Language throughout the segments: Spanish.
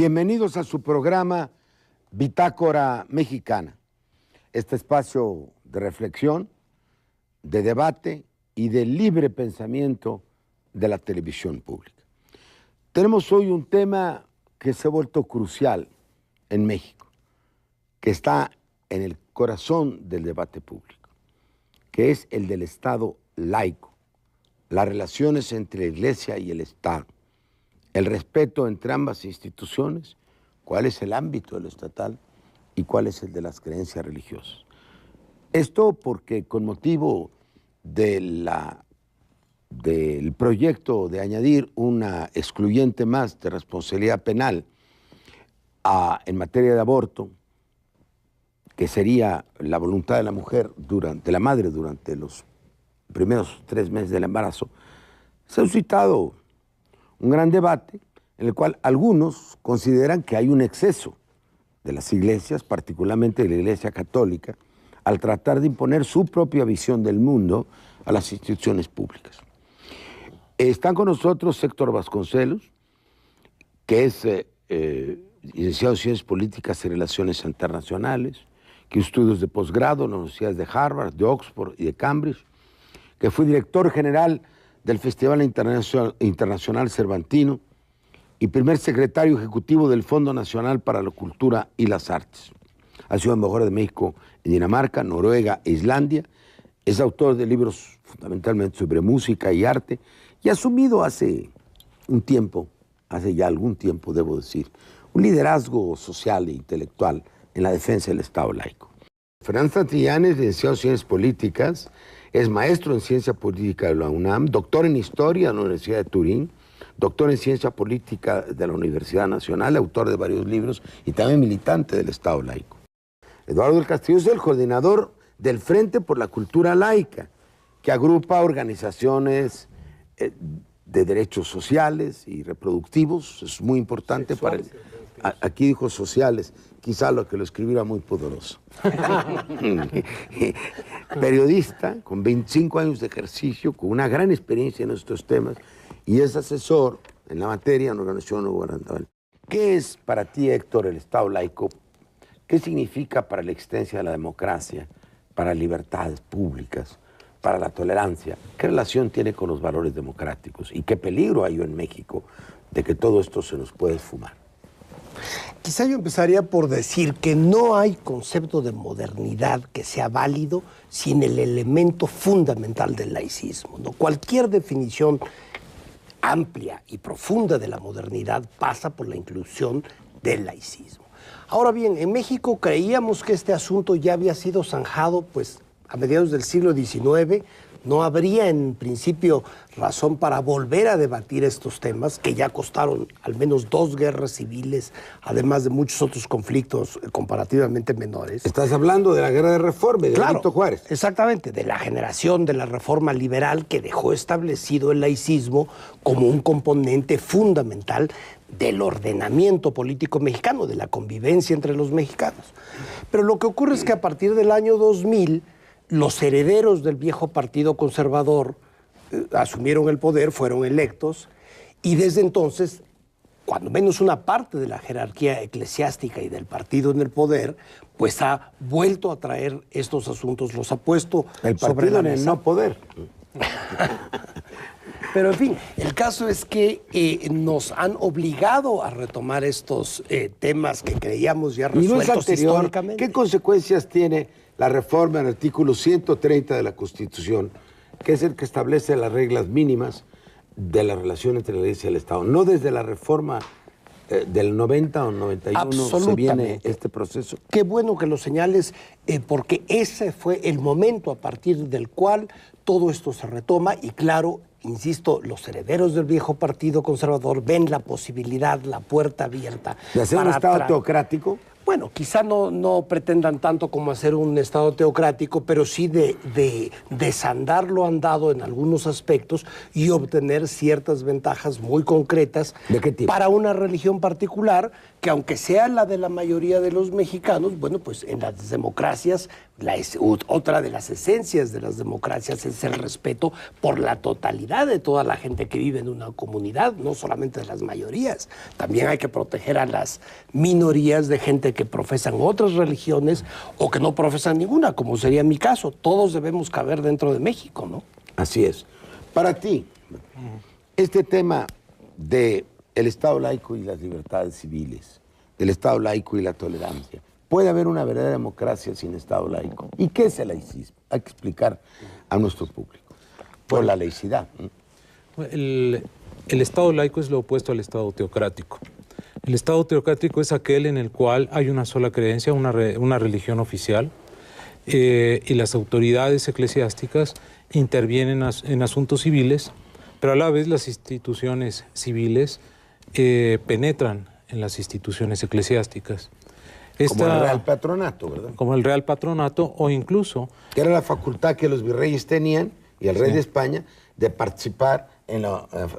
Bienvenidos a su programa Bitácora Mexicana, este espacio de reflexión, de debate y de libre pensamiento de la televisión pública. Tenemos hoy un tema que se ha vuelto crucial en México, que está en el corazón del debate público, que es el del Estado laico, las relaciones entre la Iglesia y el Estado, el respeto entre ambas instituciones, cuál es el ámbito de lo estatal y cuál es el de las creencias religiosas. Esto porque con motivo del proyecto de añadir una excluyente más de responsabilidad penal en materia de aborto, que sería la voluntad de la mujer, de la madre durante los primeros 3 meses del embarazo, se ha suscitado un gran debate en el cual algunos consideran que hay un exceso de las iglesias, particularmente de la Iglesia Católica, al tratar de imponer su propia visión del mundo a las instituciones públicas. Están con nosotros Héctor Vasconcelos, que es licenciado en Ciencias Políticas y Relaciones Internacionales, que estudios de posgrado en las universidades de Harvard, de Oxford y de Cambridge, que fue director general del Festival Internacional Cervantino y primer secretario ejecutivo del Fondo Nacional para la Cultura y las Artes. Ha sido embajador de México en Dinamarca, Noruega e Islandia. Es autor de libros fundamentalmente sobre música y arte y ha asumido hace ya algún tiempo, debo decir, un liderazgo social e intelectual en la defensa del Estado laico. Fernando Santillán es licenciado en Ciencias Políticas, es maestro en Ciencia Política de la UNAM, doctor en Historia de la Universidad de Turín, doctor en Ciencia Política de la Universidad Nacional, autor de varios libros y también militante del Estado laico. Eduardo del Castillo es el coordinador del Frente por la Cultura Laica, que agrupa organizaciones de derechos sociales y reproductivos. Es muy importante sexuales, para aquí dijo sociales, quizá lo que lo escribiera muy poderoso. Periodista con 25 años de ejercicio, con una gran experiencia en estos temas y es asesor en la materia en organización no gubernamental. ¿Qué es para ti, Héctor, el Estado laico? ¿Qué significa para la existencia de la democracia, para libertades públicas, para la tolerancia? ¿Qué relación tiene con los valores democráticos? ¿Y qué peligro hay en México de que todo esto se nos pueda esfumar? Quizá yo empezaría por decir que no hay concepto de modernidad que sea válido sin el elemento fundamental del laicismo, ¿no? Cualquier definición amplia y profunda de la modernidad pasa por la inclusión del laicismo. Ahora bien, en México creíamos que este asunto ya había sido zanjado pues, a mediados del siglo XIX. No habría en principio razón para volver a debatir estos temas que ya costaron al menos 2 guerras civiles, además de muchos otros conflictos comparativamente menores. Estás hablando de la guerra de Reforma y de Benito Juárez. Exactamente, de la generación de la reforma liberal que dejó establecido el laicismo como un componente fundamental del ordenamiento político mexicano, de la convivencia entre los mexicanos. Pero lo que ocurre es que a partir del año 2000, los herederos del viejo Partido Conservador asumieron el poder, fueron electos, y desde entonces, cuando menos una parte de la jerarquía eclesiástica y del partido en el poder, pues ha vuelto a traer estos asuntos, los ha puesto sobre la mesa. El no poder. Pero en fin, el caso es que nos han obligado a retomar estos temas que creíamos ya resueltos históricamente. ¿Qué consecuencias tiene la reforma en el artículo 130 de la Constitución, que es el que establece las reglas mínimas de la relación entre la Iglesia y el Estado? No desde la reforma del 90 o 91 se viene este proceso. Qué bueno que lo señales, porque ese fue el momento a partir del cual todo esto se retoma y claro, insisto, los herederos del viejo Partido Conservador ven la posibilidad, la puerta abierta. ¿De hacer un Estado teocrático? Bueno, quizá no pretendan tanto como hacer un Estado teocrático, pero sí de desandar lo andado en algunos aspectos y obtener ciertas ventajas muy concretas. ¿De qué tipo? Para una religión particular, que aunque sea la de la mayoría de los mexicanos, bueno, pues en las democracias, otra de las esencias de las democracias es el respeto por la totalidad de toda la gente que vive en una comunidad, no solamente de las mayorías. También hay que proteger a las minorías de gente que profesan otras religiones o que no profesan ninguna, como sería mi caso. Todos debemos caber dentro de México, ¿no? Así es. Para ti, este tema del Estado laico y las libertades civiles, del Estado laico y la tolerancia, ¿puede haber una verdadera democracia sin Estado laico? ¿Y qué es el laicismo? Hay que explicar a nuestro público. Por la laicidad. El Estado laico es lo opuesto al Estado teocrático. El Estado teocrático es aquel en el cual hay una sola creencia, una religión oficial, y las autoridades eclesiásticas intervienen en asuntos civiles, pero a la vez las instituciones civiles penetran en las instituciones eclesiásticas. Como el Real Patronato, ¿verdad? Como el Real Patronato, o incluso... Que era la facultad que los virreyes tenían, y el rey de España, de participar en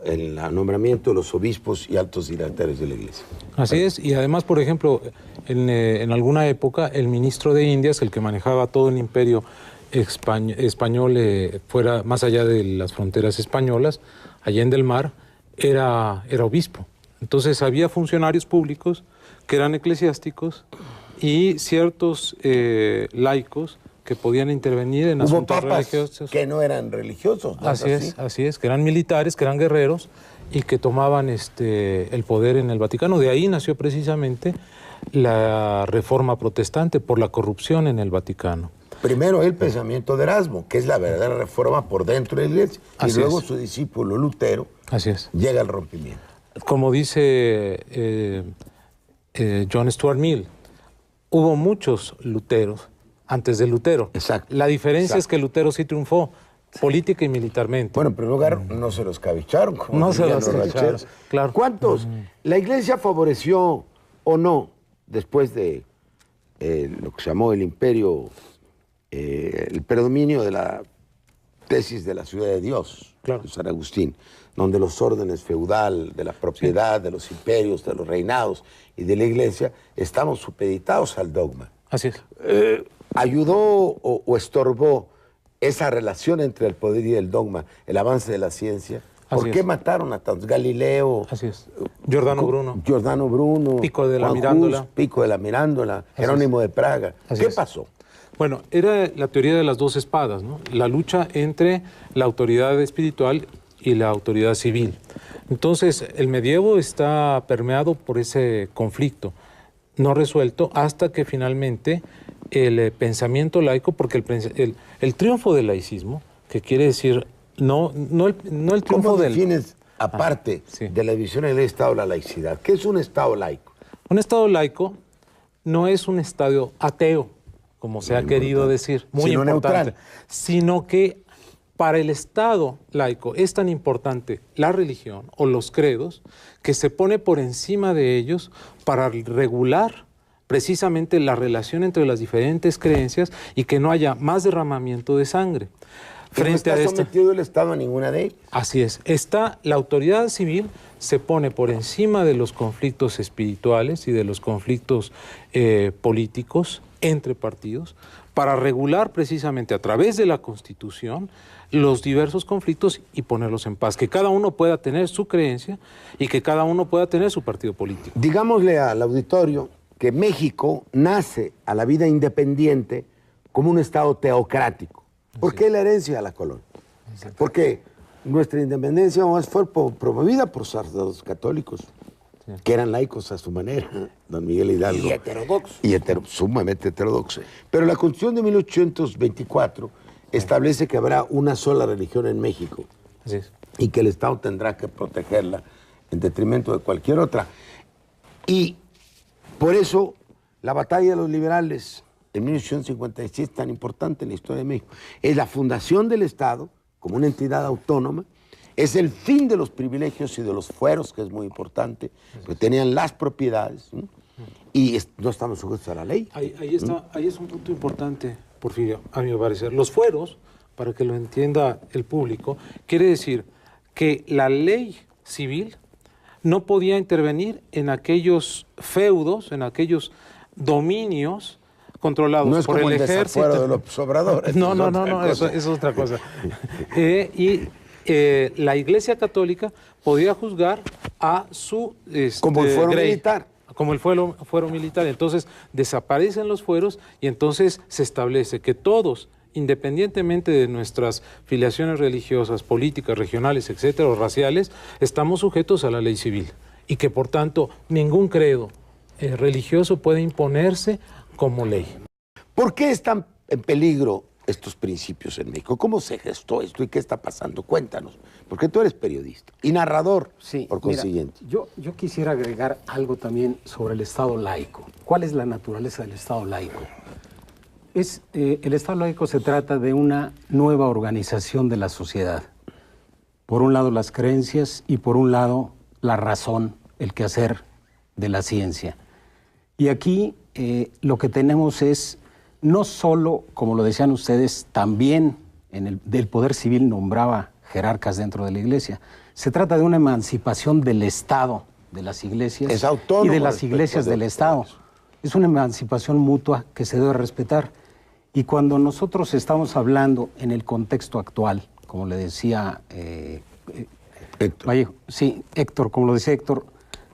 el nombramiento de los obispos y altos dignatarios de la Iglesia. Así es, y además, por ejemplo, en alguna época, el ministro de Indias, el que manejaba todo el imperio español fuera más allá de las fronteras españolas, allá en el mar, era obispo. Entonces había funcionarios públicos que eran eclesiásticos y ciertos laicos que podían intervenir en asuntos religiosos. Que no eran religiosos, ¿no? Así es, que eran militares, que eran guerreros y que tomaban el poder en el Vaticano. De ahí nació precisamente la Reforma Protestante, por la corrupción en el Vaticano. Primero el pensamiento de Erasmo, que es la verdadera reforma por dentro de la Iglesia, y luego su discípulo Lutero llega al rompimiento. Como dice John Stuart Mill, hubo muchos Luteros antes de Lutero. Exacto. La diferencia es que Lutero sí triunfó política y militarmente. Bueno, en primer lugar, no se los cabicharon. Como no se los cabicharon, claro. ¿Cuántos? ¿La Iglesia favoreció o no, después de lo que se llamó el imperio, el predominio de la tesis de la ciudad de Dios, de San Agustín, donde los órdenes feudal, de la propiedad, de los imperios, de los reinados y de la Iglesia, estamos supeditados al dogma? Así es. ¿Ayudó o estorbó esa relación entre el poder y el dogma, el avance de la ciencia? ¿Por qué mataron a tantos? Galileo. Así es. Giordano Bruno. Pico de la Mirándola. Pico de la Mirándola. Jerónimo de Praga. ¿Qué pasó? Bueno, era la teoría de las dos espadas, ¿no? La lucha entre la autoridad espiritual y la autoridad civil. Entonces, el medievo está permeado por ese conflicto no resuelto hasta que finalmente el pensamiento laico, porque el triunfo del laicismo, que quiere decir no el triunfo ¿Cómo defines, aparte de la división del Estado, la laicidad? ¿Qué es un Estado laico? Un Estado laico no es un Estado ateo, como se ha querido decir, muy importante, neutral, sino que para el Estado laico es tan importante la religión o los credos que se pone por encima de ellos para regular precisamente la relación entre las diferentes creencias y que no haya más derramamiento de sangre. Frente no está sometido el Estado a ninguna de ellas. Así es. La autoridad civil se pone por encima de los conflictos espirituales y de los conflictos políticos entre partidos para regular precisamente a través de la Constitución los diversos conflictos y ponerlos en paz. Que cada uno pueda tener su creencia y que cada uno pueda tener su partido político. Digámosle al auditorio que México nace a la vida independiente como un Estado teocrático. ¿Por qué la herencia a la colonia? Porque nuestra independencia fue promovida por sacerdotes católicos, que eran laicos a su manera, don Miguel Hidalgo. Y heterodoxos. Sumamente heterodoxos. Pero la Constitución de 1824 establece que habrá una sola religión en México y que el Estado tendrá que protegerla en detrimento de cualquier otra. Y por eso la batalla de los liberales en 1856 es tan importante en la historia de México. Es la fundación del Estado como una entidad autónoma, es el fin de los privilegios y de los fueros, que es muy importante, que tenían las propiedades, ¿no? y no estamos sujetos a la ley. Ahí es un punto importante, Porfirio, a mi parecer. Los fueros, para que lo entienda el público, quiere decir que la ley civil no podía intervenir en aquellos feudos, en aquellos dominios controlados no es por como el ejército. Desafuero de los obradores. No, eso es otra cosa. La Iglesia Católica podía juzgar a su como el fuero militar. Como el fuero militar. Entonces desaparecen los fueros y entonces se establece que todos, independientemente de nuestras filiaciones religiosas, políticas, regionales, etcétera, o raciales, estamos sujetos a la ley civil y que por tanto ningún credo religioso puede imponerse como ley. ¿Por qué están en peligro estos principios en México? ¿Cómo se gestó esto y qué está pasando? Cuéntanos, porque tú eres periodista y narrador, sí, por consiguiente. Mira, yo quisiera agregar algo también sobre el Estado laico. ¿Cuál es la naturaleza del Estado laico? El Estado laico se trata de una nueva organización de la sociedad. Por un lado las creencias y por un lado la razón, el quehacer de la ciencia. Y aquí lo que tenemos es no solo, como lo decían ustedes, también del poder civil nombraba jerarcas dentro de la Iglesia. Se trata de una emancipación del Estado, de las iglesias es autónomo y de las iglesias del Estado. Es una emancipación mutua que se debe respetar. Y cuando nosotros estamos hablando en el contexto actual, como le decía Héctor. Vallejo, sí, Héctor, como lo decía Héctor,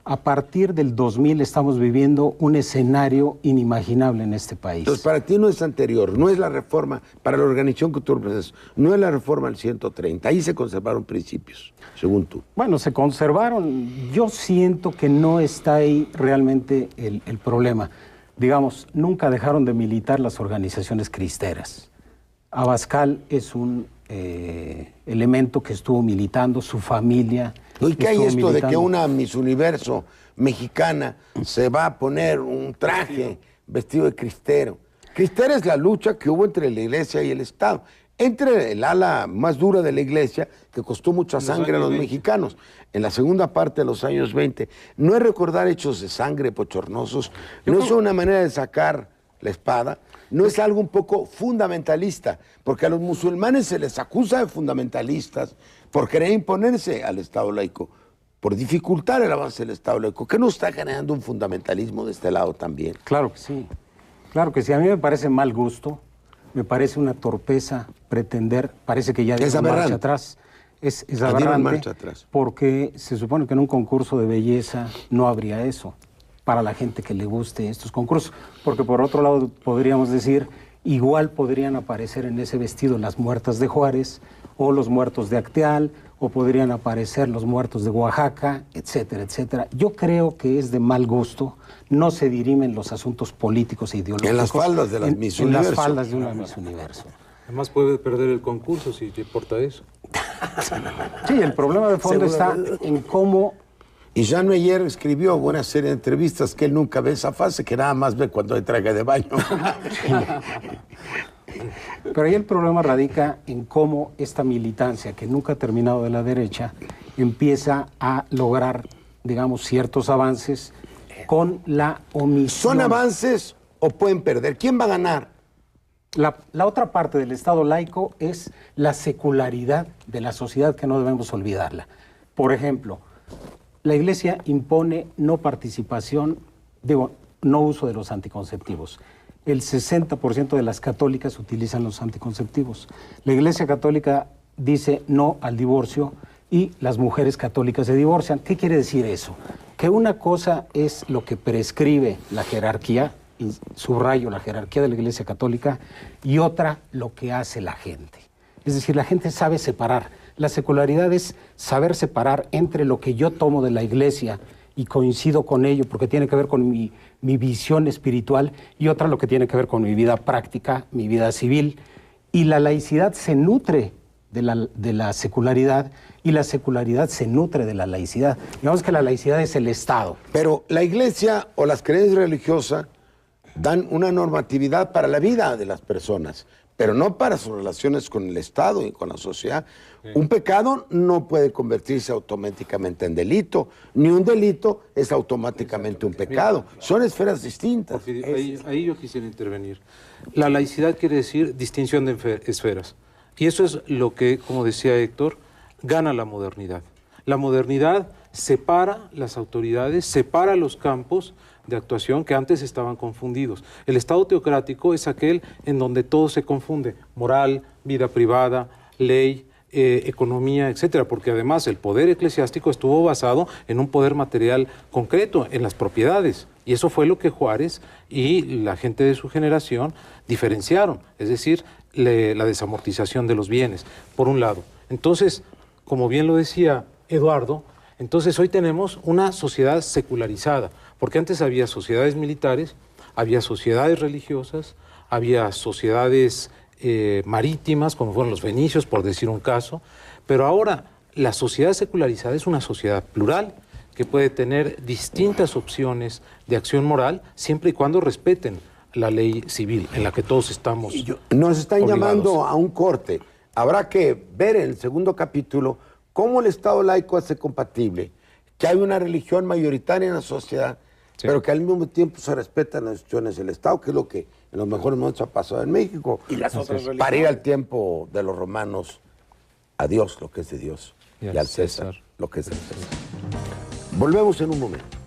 a partir del 2000 estamos viviendo un escenario inimaginable en este país. Entonces, para ti no es anterior, no es la reforma, para la organización que tú representas, no es la reforma del 130, ahí se conservaron principios, según tú. Bueno, se conservaron. Yo siento que no está ahí realmente el problema. Digamos, nunca dejaron de militar las organizaciones cristeras. Abascal es un elemento que estuvo militando, su familia. ¿Y qué hay estuvo esto de que militando. una Miss Universo mexicana se va a poner un traje vestido de cristero? Cristera es la lucha que hubo entre la iglesia y el Estado, entre el ala más dura de la iglesia, que costó mucha sangre a los mexicanos, en la segunda parte de los años 20. No es recordar hechos de sangre bochornosos, no es una manera de sacar la espada, no es algo un poco fundamentalista, porque a los musulmanes se les acusa de fundamentalistas por querer imponerse al Estado laico, por dificultar el avance del Estado laico. ¿Qué no está generando un fundamentalismo de este lado también? Claro que sí, claro que sí. A mí me parece mal gusto, me parece una torpeza pretender, parece que ya dieron marcha atrás. Es aberrante, marcha atrás. Porque se supone que en un concurso de belleza no habría eso, para la gente que le guste estos concursos, porque por otro lado podríamos decir, igual podrían aparecer en ese vestido las muertas de Juárez, o los muertos de Acteal, o podrían aparecer los muertos de Oaxaca, etcétera, etcétera. Yo creo que es de mal gusto, no se dirimen los asuntos políticos e ideológicos. En las faldas de las Miss En Universo. las faldas de una Miss Universo. Además puede perder el concurso si te importa eso. Sí, el problema de fondo está en cómo... Y Jean Meyer escribió una serie de entrevistas que él nunca ve esa fase, que nada más ve cuando hay traje de baño. Pero ahí el problema radica en cómo esta militancia, que nunca ha terminado de la derecha, empieza a lograr, digamos, ciertos avances con la omisión. ¿Son avances o pueden perder? ¿Quién va a ganar? La otra parte del Estado laico es la secularidad de la sociedad, que no debemos olvidarla. Por ejemplo, la Iglesia impone no participación, no uso de los anticonceptivos. El 60% de las católicas utilizan los anticonceptivos. La Iglesia Católica dice no al divorcio y las mujeres católicas se divorcian. ¿Qué quiere decir eso? Que una cosa es lo que prescribe la jerarquía, y subrayo la jerarquía de la Iglesia Católica, y otra lo que hace la gente. Es decir, la gente sabe separar. La secularidad es saber separar entre lo que yo tomo de la Iglesia y coincido con ello porque tiene que ver con mi visión espiritual, y otra lo que tiene que ver con mi vida práctica, mi vida civil. Y la laicidad se nutre de la secularidad, y la secularidad se nutre de la laicidad. Digamos que la laicidad es el Estado. Pero la Iglesia o las creencias religiosas dan una normatividad para la vida de las personas, pero no para sus relaciones con el Estado y con la sociedad. Un pecado no puede convertirse automáticamente en delito, ni un delito es automáticamente un pecado. Son esferas distintas. Porfirio, ahí yo quisiera intervenir. La laicidad quiere decir distinción de esferas. Y eso es lo que, como decía Héctor, gana la modernidad. La modernidad separa las autoridades, separa los campos de actuación que antes estaban confundidos. El Estado teocrático es aquel en donde todo se confunde: moral, vida privada, ley, economía, etcétera, porque además el poder eclesiástico estuvo basado en un poder material concreto, en las propiedades, y eso fue lo que Juárez y la gente de su generación diferenciaron, es decir, la desamortización de los bienes, por un lado. Entonces, como bien lo decía Eduardo, entonces hoy tenemos una sociedad secularizada, porque antes había sociedades militares, había sociedades religiosas, había sociedades marítimas, como fueron los fenicios, por decir un caso, pero ahora la sociedad secularizada es una sociedad plural que puede tener distintas opciones de acción moral siempre y cuando respeten la ley civil en la que todos estamos Nos están obligados. llamando a un corte. Habrá que ver en el segundo capítulo cómo el Estado laico hace compatible que hay una religión mayoritaria en la sociedad, Sí. pero que al mismo tiempo se respetan las instituciones del Estado, que es lo que en los mejores momentos ha pasado en México. Y las otras religiones. Para ir al tiempo de los romanos, a Dios lo que es de Dios, y al César lo que es del César. Volvemos en un momento.